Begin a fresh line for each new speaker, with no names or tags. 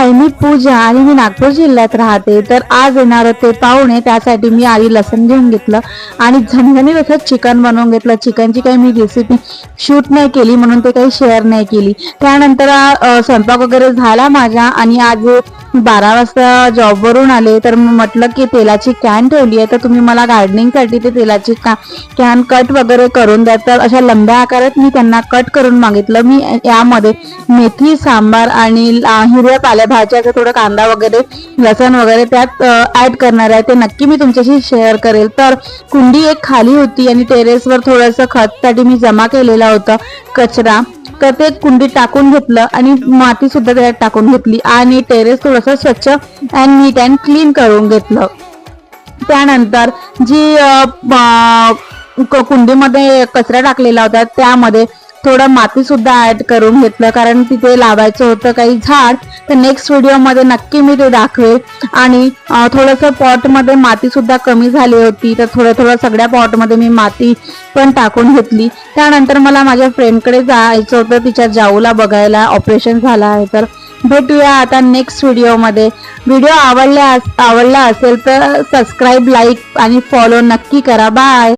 हाय, मी पूजा आणि मी नागपूर जिल्ह्यात राहते. तर आज येणार होते पाहुणे, त्यासाठी मी आधी लसूण घेऊन घेतलं आणि झणझणीत असं चिकन बनवून घेतलं. चिकनची काही मी रेसिपी शूट नाही केली म्हणून ते काही शेअर नाही केली. त्यानंतर स्वयंपाक वगैरे झाला माझा आणि आज 12 वाजता जॉबवरून आले. तर म्हटलं की तेलाची कॅन ठेवली आहे, तर तुम्ही मला गार्डनिंगसाठी ते तेलाची कॅन कट वगैरे करून द्या. तर अशा लंब्या आकारात मी त्यांना कट करून मागितलं. मी यामध्ये मेथी, सांबार आणि हिरव्या पालेभाज्याचं थोडं कांदा वगैरे, लसण वगैरे त्यात ऍड करणार आहे. ते नक्की मी तुमच्याशी शेअर करेल. तर कुंडी एक खाली होती आणि टेरेसवर थोडंसं खतसाठी मी जमा केलेला होता कचरा, तर ते कुंडीत टाकून घेतलं आणि माती सुद्धा त्यात टाकून घेतली आणि टेरेस थोडंसं स्वच्छ अँड नीट अँड क्लीन करून घेतलं. त्यानंतर जी कुंडीमध्ये कचरा टाकलेला होता त्यामध्ये थोडं माती सुद्धा ऍड करून घेतलं, कारण तिथे लावायचं होतं काही झाड. तर नेक्स्ट व्हिडिओमध्ये नक्की मी ते दाखवेल. आणि थोडंसं पॉटमध्ये माती सुद्धा कमी झाली होती, तर थोडं सगळ्या पॉटमध्ये मी माती पण टाकून घेतली. त्यानंतर मला माझ्या फ्रेंडकडे जायचं होतं, तिच्या जाऊला बघायला, ऑपरेशन झालं आहे. तर भेटूया आता नेक्स्ट व्हिडिओमध्ये. व्हिडिओ आवडला असेल तर सबस्क्राईब, लाईक आणि फॉलो नक्की करा. बाय.